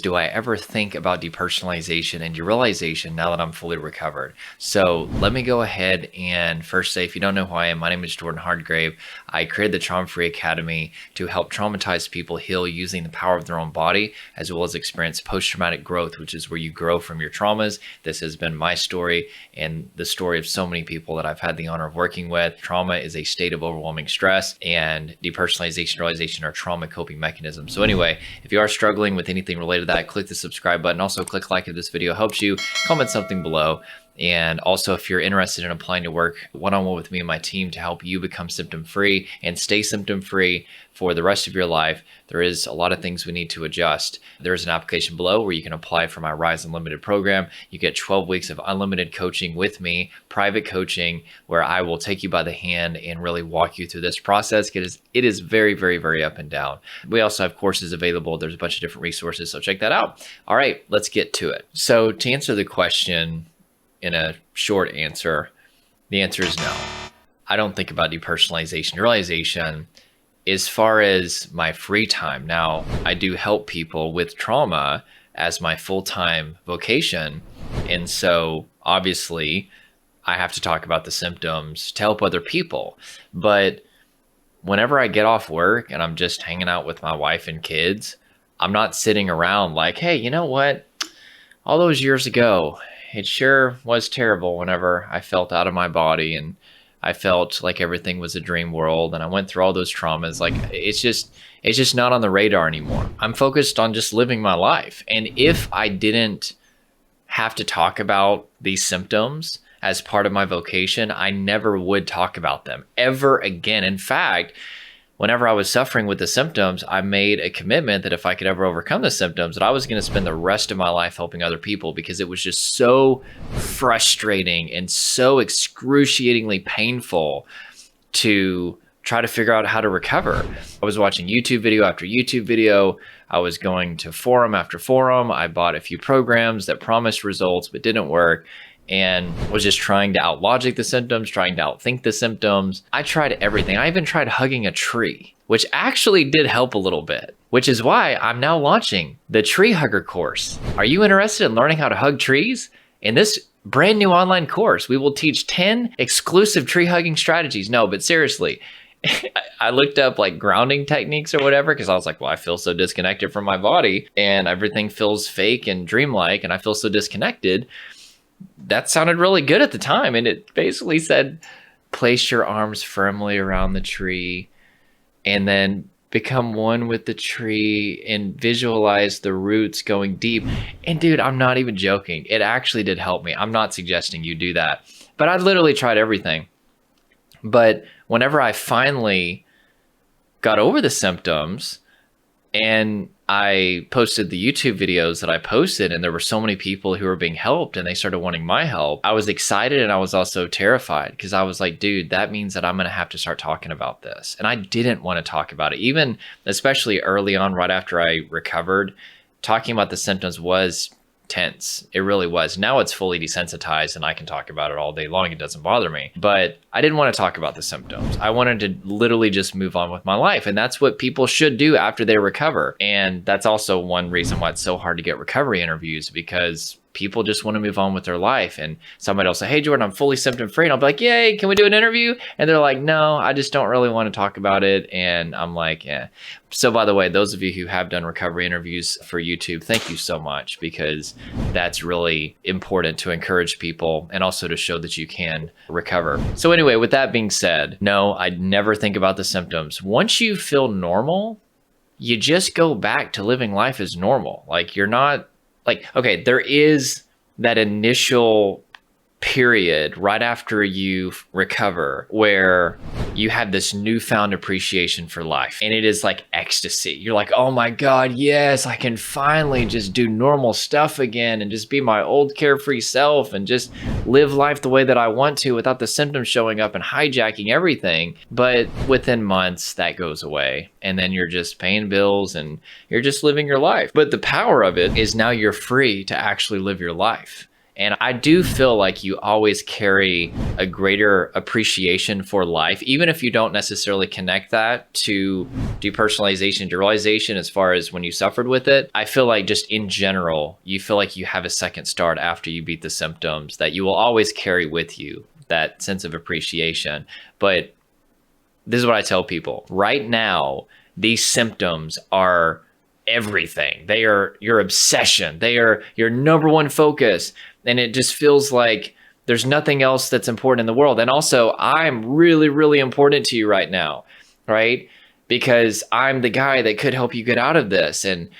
do I ever think about depersonalization and derealization now that I'm fully recovered? So let me go ahead and first say, if you don't know who I am, my name is Jordan Hardgrave. I created the Trauma Free Academy to help traumatized people heal using the power of their own body, as well as experience post-traumatic growth, which is where you grow from your traumas. This has been my story and the story of so many people that I've had the honor of working with. Trauma is a state of overwhelming stress, and depersonalization, realization are trauma coping mechanisms. So anyway, if you are struggling with anything related to that, click the subscribe button. Also click like if this video helps you. Comment something below. And also, if you're interested in applying to work one-on-one with me and my team to help you become symptom-free and stay symptom-free for the rest of your life, there is a lot of things we need to adjust. There's an application below where you can apply for my Rise Unlimited program. You get 12 weeks of unlimited coaching with me, private coaching, where I will take you by the hand and really walk you through this process, because it is very, very, very up and down. We also have courses available. There's a bunch of different resources, so check that out. All right, let's get to it. So to answer the question, in a short answer, the answer is no. I don't think about depersonalization, realization as far as my free time. Now, I do help people with trauma as my full-time vocation. And so obviously I have to talk about the symptoms to help other people. But whenever I get off work and I'm just hanging out with my wife and kids, I'm not sitting around like, hey, you know what? All those years ago, it sure was terrible whenever I felt out of my body and I felt like everything was a dream world and I went through all those traumas. Like it's just not on the radar anymore. I'm focused on just living my life. And if I didn't have to talk about these symptoms as part of my vocation, I never would talk about them ever again. In fact, whenever I was suffering with the symptoms, I made a commitment that if I could ever overcome the symptoms, that I was going to spend the rest of my life helping other people, because it was just so frustrating and so excruciatingly painful to try to figure out how to recover. I was watching YouTube video after YouTube video. I was going to forum after forum. I bought a few programs that promised results but didn't work, and was just trying to outlogic the symptoms, trying to outthink the symptoms. I tried everything. I even tried hugging a tree, which actually did help a little bit, which is why I'm now launching the Tree Hugger course. Are you interested in learning how to hug trees? In this brand new online course, we will teach 10 exclusive tree hugging strategies. No, but seriously, I looked up like grounding techniques or whatever, because I was like, well, I feel so disconnected from my body and everything feels fake and dreamlike and I feel so disconnected. That sounded really good at the time. And it basically said, place your arms firmly around the tree and then become one with the tree and visualize the roots going deep. And dude, I'm not even joking. It actually did help me. I'm not suggesting you do that, but I literally tried everything. But whenever I finally got over the symptoms and I posted the YouTube videos that I posted, and there were so many people who were being helped and they started wanting my help, I was excited and I was also terrified, because I was like, dude, that means that I'm going to have to start talking about this. And I didn't want to talk about it, even especially early on, right after I recovered. Talking about the symptoms was tense. It really was. Now it's fully desensitized and I can talk about it all day long. It doesn't bother me. But I didn't want to talk about the symptoms. I wanted to literally just move on with my life. And that's what people should do after they recover. And that's also one reason why it's so hard to get recovery interviews, because people just want to move on with their life. And somebody will say, hey, Jordan, I'm fully symptom free. And I'll be like, yay, can we do an interview? And they're like, no, I just don't really want to talk about it. And I'm like, yeah. So by the way, those of you who have done recovery interviews for YouTube, thank you so much, because that's really important to encourage people and also to show that you can recover. So anyway, with that being said, no, I never think about the symptoms. Once you feel normal, you just go back to living life as normal. Like you're not like, okay, there is that initial period right after you recover where you have this newfound appreciation for life, and it is like ecstasy. You're like, oh my God, yes, I can finally just do normal stuff again and just be my old carefree self and just live life the way that I want to without the symptoms showing up and hijacking everything. But within months that goes away, and then you're just paying bills and you're just living your life. But the power of it is now you're free to actually live your life. And I do feel like you always carry a greater appreciation for life, even if you don't necessarily connect that to depersonalization, derealization, as far as when you suffered with it. I feel like just in general, you feel like you have a second start after you beat the symptoms that you will always carry with you, that sense of appreciation. But this is what I tell people. Right now, these symptoms are everything. They are your obsession. They are your number one focus. And it just feels like there's nothing else that's important in the world. And also, I'm really, really important to you right now, right? Because I'm the guy that could help you get out of this. And,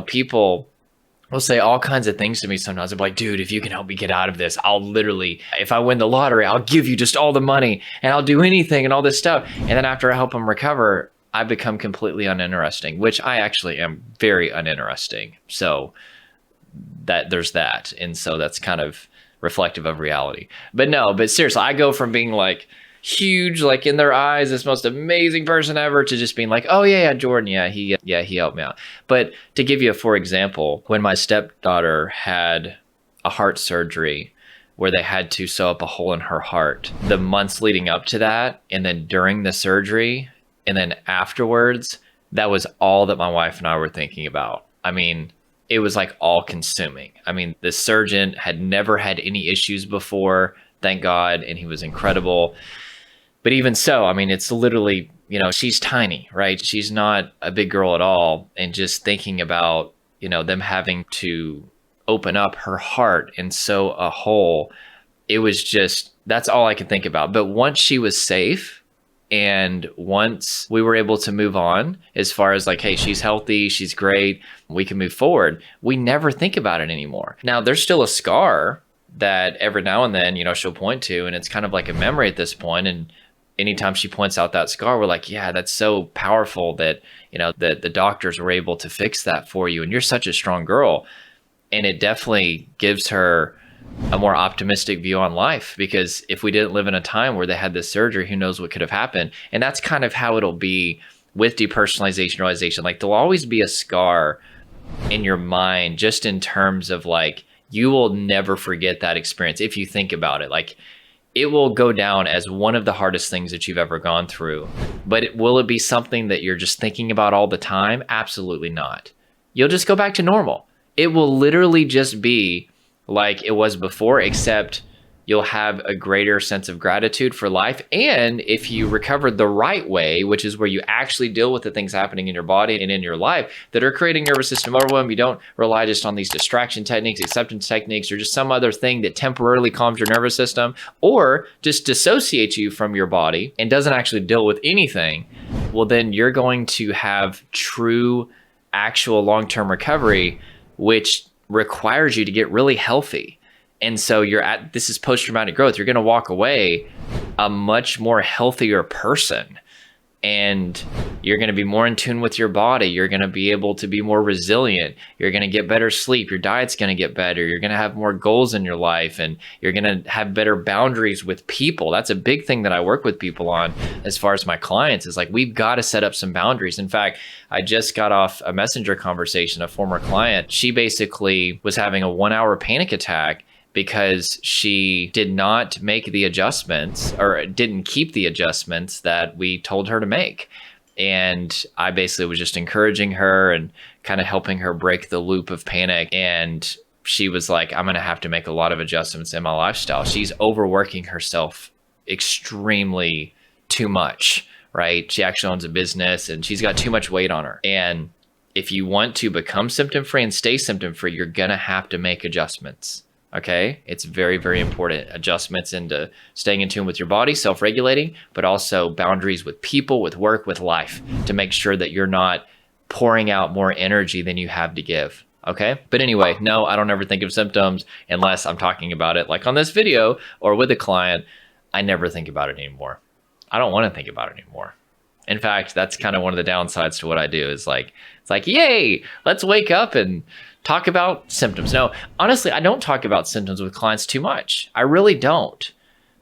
people will say all kinds of things to me sometimes. I'm like, dude, if you can help me get out of this, I'll literally, if I win the lottery, I'll give you just all the money and I'll do anything and all this stuff. And then after I help them recover, I become completely uninteresting, which I actually am very uninteresting. So that there's that. And so that's kind of reflective of reality. But seriously, I go from being like huge, like in their eyes, this most amazing person ever, to just being like, oh yeah, Jordan, he helped me out. But to give you for example, when my stepdaughter had a heart surgery where they had to sew up a hole in her heart, the months leading up to that, and then during the surgery, and then afterwards, that was all that my wife and I were thinking about. I mean, it was like all consuming. I mean, the surgeon had never had any issues before, thank God, and he was incredible. But even so, I mean, it's literally, she's tiny, right? She's not a big girl at all. And just thinking about, them having to open up her heart and sew a hole, it was just, that's all I could think about. But once she was safe, and once we were able to move on as far as like, hey, she's healthy, she's great, we can move forward, we never think about it anymore. Now, there's still a scar that every now and then, she'll point to, and it's kind of like a memory at this point. And anytime she points out that scar, we're like, yeah, that's so powerful that, that the doctors were able to fix that for you. And you're such a strong girl. And it definitely gives her a more optimistic view on life, because if we didn't live in a time where they had this surgery, who knows what could have happened. And that's kind of how it'll be with depersonalization, realization. Like, there'll always be a scar in your mind, just in terms of like, you will never forget that experience. If you think about it, like, it will go down as one of the hardest things that you've ever gone through. But will it be something that you're just thinking about all the time? Absolutely not. You'll just go back to normal. It will literally just be like it was before, except you'll have a greater sense of gratitude for life. And if you recovered the right way, which is where you actually deal with the things happening in your body and in your life that are creating nervous system overwhelm, you don't rely just on these distraction techniques, acceptance techniques, or just some other thing that temporarily calms your nervous system or just dissociates you from your body and doesn't actually deal with anything. Well, then you're going to have true, actual long-term recovery, which requires you to get really healthy. And so this is post-traumatic growth. You're going to walk away a much more healthier person, and you're going to be more in tune with your body. You're going to be able to be more resilient. You're going to get better sleep. Your diet's going to get better. You're going to have more goals in your life, and you're going to have better boundaries with people. That's a big thing that I work with people on as far as my clients, is like, we've got to set up some boundaries. In fact, I just got off a messenger conversation, a former client. She basically was having a 1-hour panic attack because she did not make the adjustments, or didn't keep the adjustments that we told her to make. And I basically was just encouraging her and kind of helping her break the loop of panic. And she was like, I'm going to have to make a lot of adjustments in my lifestyle. She's overworking herself extremely too much, right? She actually owns a business and she's got too much weight on her. And if you want to become symptom-free and stay symptom-free, you're going to have to make adjustments. Okay, it's very, very important. Adjustments into staying in tune with your body, self-regulating, but also boundaries with people, with work, with life, to make sure that you're not pouring out more energy than you have to give. Okay, but anyway, no, I don't ever think of symptoms unless I'm talking about it, like on this video or with a client. I never think about it anymore. I don't want to think about it anymore. In fact, that's kind of one of the downsides to what I do, is like, it's like, yay, let's wake up and talk about symptoms. No, honestly, I don't talk about symptoms with clients too much. I really don't.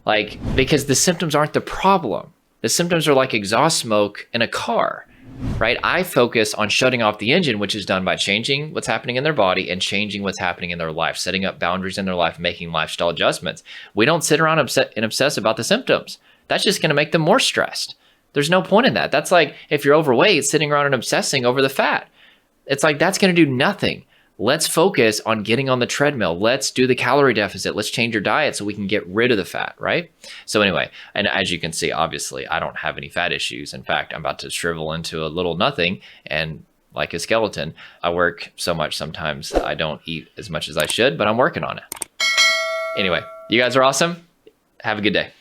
Like, because the symptoms aren't the problem. The symptoms are like exhaust smoke in a car, right? I focus on shutting off the engine, which is done by changing what's happening in their body and changing what's happening in their life, setting up boundaries in their life, making lifestyle adjustments. We don't sit around and obsess about the symptoms. That's just going to make them more stressed. There's no point in that. That's like if you're overweight, sitting around and obsessing over the fat. It's like that's going to do nothing. Let's focus on getting on the treadmill. Let's do the calorie deficit. Let's change your diet so we can get rid of the fat, right? So anyway, and as you can see, obviously, I don't have any fat issues. In fact, I'm about to shrivel into a little nothing and like a skeleton. I work so much sometimes I don't eat as much as I should, but I'm working on it. Anyway, you guys are awesome. Have a good day.